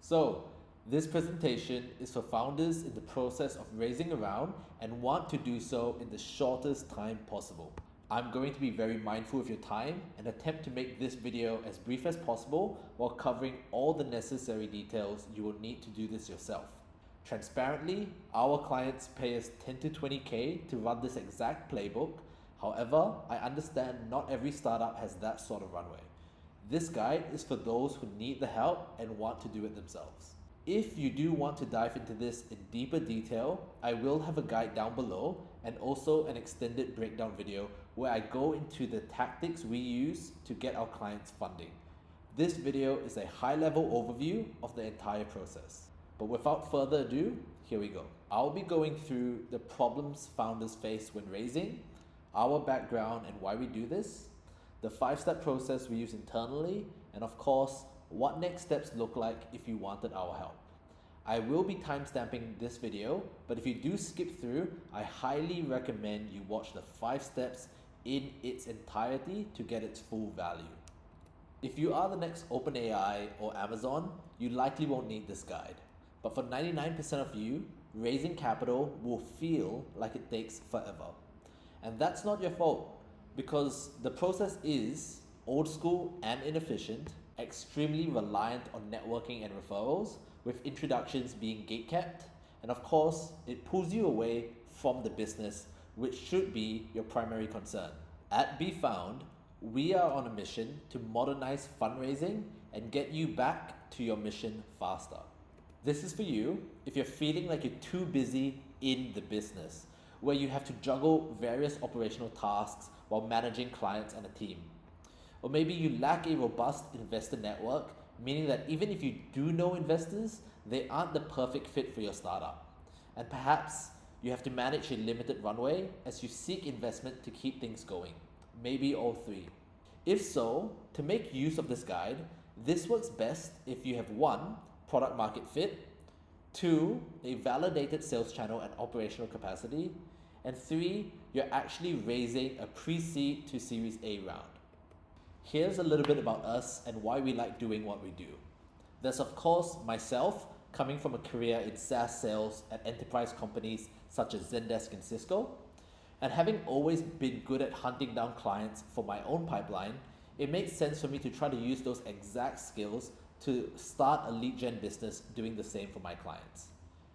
So, this presentation is for founders in the process of raising a round and want to do so in the shortest time possible. I'm going to be very mindful of your time and attempt to make this video as brief as possible while covering all the necessary details you will need to do this yourself. Transparently, our clients pay us 10 to 20K to run this exact playbook. However, I understand not every startup has that sort of runway. This guide is for those who need the help and want to do it themselves. If you do want to dive into this in deeper detail, I will have a guide down below and also an extended breakdown video where I go into the tactics we use to get our clients funding. This video is a high-level overview of the entire process. But without further ado, here we go. I'll be going through the problems founders face when raising, our background and why we do this, the 5-step process we use internally, and of course, what next steps look like if you wanted our help. I will be timestamping this video, but if you do skip through, I highly recommend you watch the 5 steps in its entirety to get its full value. If you are the next OpenAI or Amazon, you likely won't need this guide. But for 99% of you, raising capital will feel like it takes forever. And that's not your fault, because the process is old school and inefficient, extremely reliant on networking and referrals, with introductions being gatekept, and of course, it pulls you away from the business, which should be your primary concern. At Be Found, we are on a mission to modernize fundraising and get you back to your mission faster. This is for you if you're feeling like you're too busy in the business, where you have to juggle various operational tasks while managing clients and a team. Or maybe you lack a robust investor network, meaning that even if you do know investors, they aren't the perfect fit for your startup. And perhaps you have to manage a limited runway as you seek investment to keep things going. Maybe all three. If so, to make use of this guide, this works best if you have 1, product market fit, 2, a validated sales channel and operational capacity, and 3, you're actually raising a pre-seed to Series A round. Here's a little bit about us and why we like doing what we do. There's of course myself, coming from a career in SaaS sales at enterprise companies such as Zendesk and Cisco, and having always been good at hunting down clients for my own pipeline, it makes sense for me to try to use those exact skills to start a lead gen business doing the same for my clients.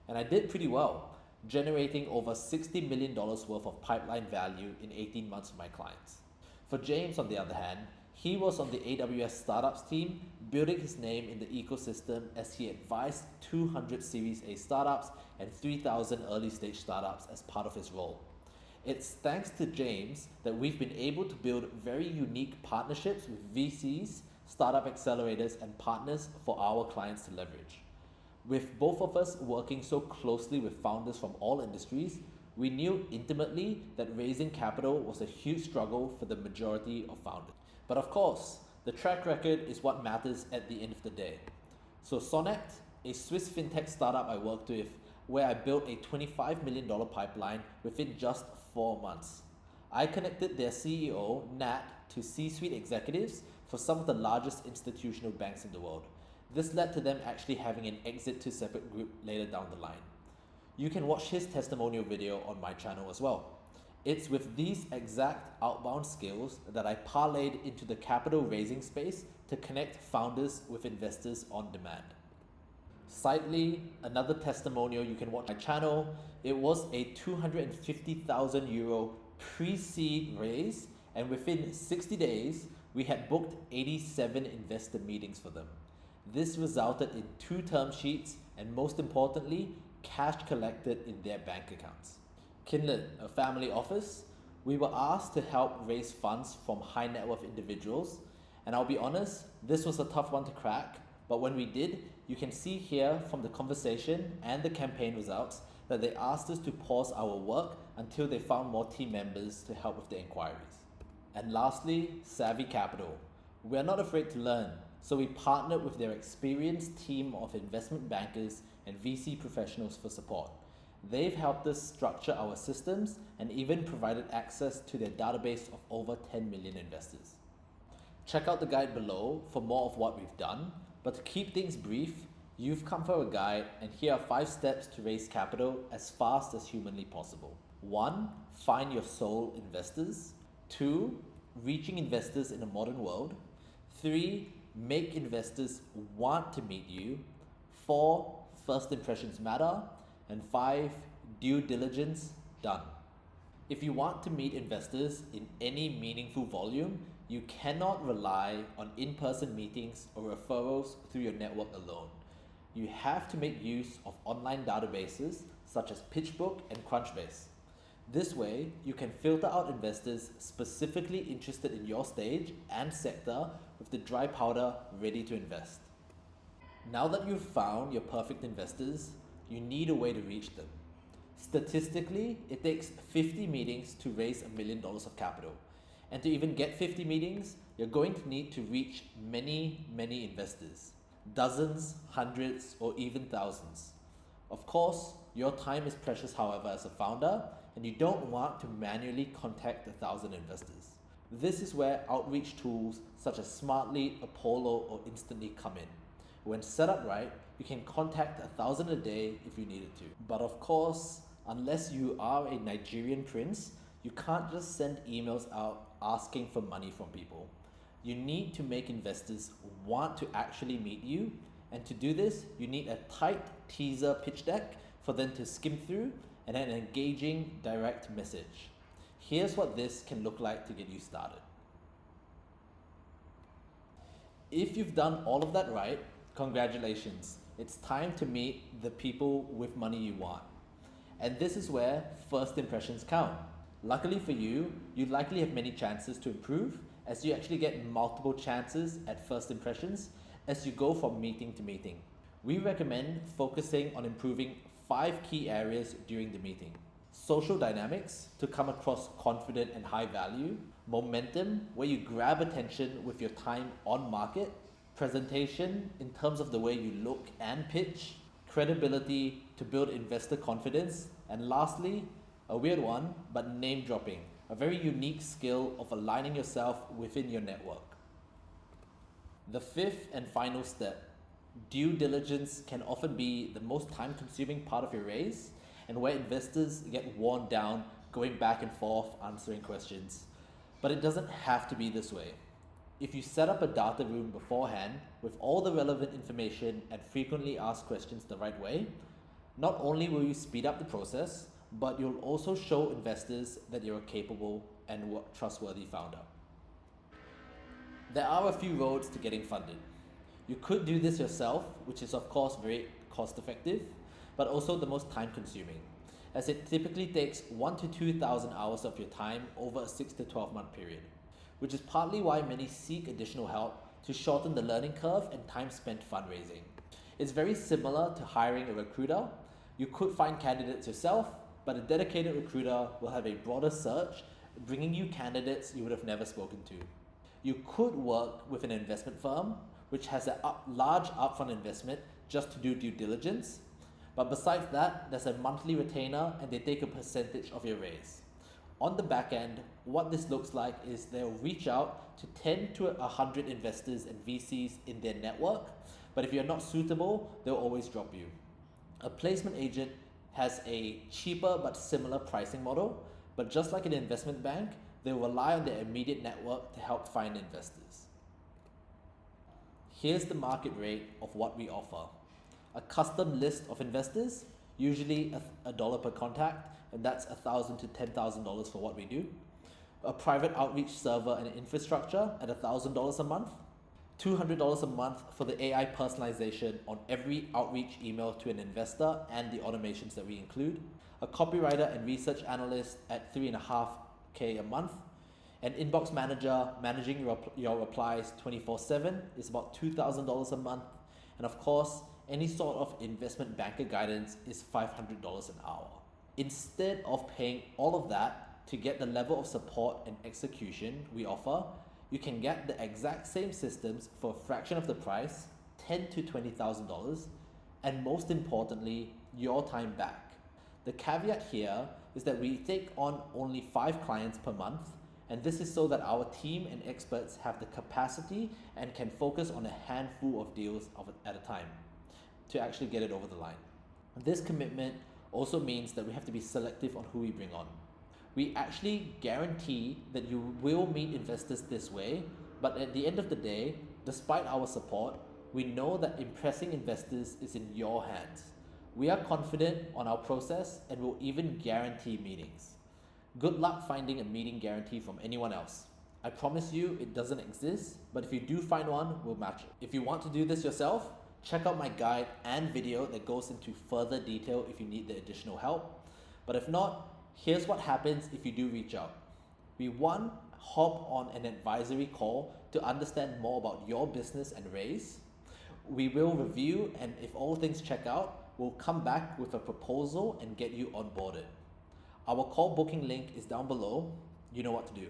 And I did pretty well, generating over $60 million worth of pipeline value in 18 months for my clients. For James, on the other hand, he was on the AWS startups team, building his name in the ecosystem as he advised 200 Series A startups and 3,000 early stage startups as part of his role. It's thanks to James that we've been able to build very unique partnerships with VCs, startup accelerators, and partners for our clients to leverage. With both of us working so closely with founders from all industries, we knew intimately that raising capital was a huge struggle for the majority of founders. But of course, the track record is what matters at the end of the day. So Sonnet, a Swiss fintech startup I worked with, where I built a $25 million pipeline within just 4 months. I connected their CEO, Nat, to C-suite executives for some of the largest institutional banks in the world. This led to them actually having an exit to separate group later down the line. You can watch his testimonial video on my channel as well. It's with these exact outbound skills that I parlayed into the capital raising space to connect founders with investors on demand. Sidely, another testimonial you can watch on my channel, it was a €250,000 pre-seed raise, and within 60 days, we had booked 87 investor meetings for them. This resulted in 2 term sheets and, most importantly, cash collected in their bank accounts. Kinlan, a family office, we were asked to help raise funds from high net worth individuals, and I'll be honest, this was a tough one to crack, but when we did, you can see here from the conversation and the campaign results that they asked us to pause our work until they found more team members to help with the inquiries. And lastly, Savvy Capital. We're not afraid to learn, so we partnered with their experienced team of investment bankers and VC professionals for support. They've helped us structure our systems and even provided access to their database of over 10 million investors. Check out the guide below for more of what we've done, but to keep things brief, You've come for a guide, and here are 5 steps to raise capital as fast as humanly possible. 1. Find your soul investors. 2. Reaching investors in a modern world. 3. Make investors want to meet you. 4. First impressions matter. And 5. Due diligence done. If you want to meet investors in any meaningful volume, you cannot rely on in-person meetings or referrals through your network alone. You have to make use of online databases such as PitchBook and Crunchbase. This way, you can filter out investors specifically interested in your stage and sector with the dry powder ready to invest. Now that you've found your perfect investors, you need a way to reach them. Statistically, it takes 50 meetings to raise $1 million of capital. And to even get 50 meetings, you're going to need to reach many investors. Dozens, hundreds, or even thousands. Of course, your time is precious, however, as a founder, and you don't want to manually contact 1,000 investors. This is where outreach tools such as Smartly, Apollo, or Instantly come in. When set up right, you can contact 1,000 a day if you needed to. But of course, unless you are a Nigerian prince, you can't just send emails out asking for money from people. You need to make investors want to actually meet you, and to do this, you need a tight teaser pitch deck for them to skim through and an engaging direct message. Here's what this can look like to get you started. If you've done all of that right, congratulations. It's time to meet the people with money you want. And this is where first impressions count. Luckily for you, you likely have many chances to improve as you actually get multiple chances at first impressions as you go from meeting to meeting. We recommend focusing on improving 5 key areas during the meeting. Social dynamics, to come across confident and high value. Momentum, where you grab attention with your time on market. Presentation, in terms of the way you look and pitch. Credibility, to build investor confidence. And lastly, a weird one, but name dropping, a very unique skill of aligning yourself within your network. The 5th and final step, due diligence, can often be the most time-consuming part of your raise and where investors get worn down going back and forth answering questions. But it doesn't have to be this way. If you set up a data room beforehand with all the relevant information and frequently ask questions the right way, not only will you speed up the process, but you'll also show investors that you're a capable and trustworthy founder. There are a few roads to getting funded. You could do this yourself, which is of course very cost effective, but also the most time consuming, as it typically takes 1,000 to 2,000 hours of your time over a 6 to 12 month period, which is partly why many seek additional help to shorten the learning curve and time spent fundraising. It's very similar to hiring a recruiter. You could find candidates yourself, but a dedicated recruiter will have a broader search, bringing you candidates you would have never spoken to. You could work with an investment firm, which has a large upfront investment just to do due diligence. But besides that, there's a monthly retainer and they take a percentage of your raise. On the back end, what this looks like is they'll reach out to 10 to 100 investors and VCs in their network, but if you're not suitable, they'll always drop you. A placement agent has a cheaper but similar pricing model, but just like an investment bank, they rely on their immediate network to help find investors. Here's the market rate of what we offer. A custom list of investors, usually $1 per contact, and that's $1,000 to $10,000 for what we do. A private outreach server and infrastructure at $1,000 a month. $200 a month for the AI personalization on every outreach email to an investor and the automations that we include. A copywriter and research analyst at $3,500 a month. An inbox manager managing your replies 24/7 is about $2,000 a month. And of course, any sort of investment banker guidance is $500 an hour. Instead of paying all of that to get the level of support and execution we offer, you can get the exact same systems for a fraction of the price, $10,000 to $20,000, and most importantly, your time back. The caveat here is that we take on only 5 clients per month, and this is so that our team and experts have the capacity and can focus on a handful of deals at a time. to actually get it over the line. This commitment also means that we have to be selective on who we bring on. We actually guarantee that you will meet investors this way, but at the end of the day, despite our support, we know that impressing investors is in your hands. We are confident on our process and will even guarantee meetings. Good luck finding a meeting guarantee from anyone else. I promise you it doesn't exist, but if you do find one, we'll match it. If you want to do this yourself, check out my guide and video that goes into further detail if you need the additional help. But if not, here's what happens if you do reach out. We one, hop on an advisory call to understand more about your business and raise. We will review, and if all things check out, we'll come back with a proposal and get you onboarded. Our call booking link is down below. You know what to do.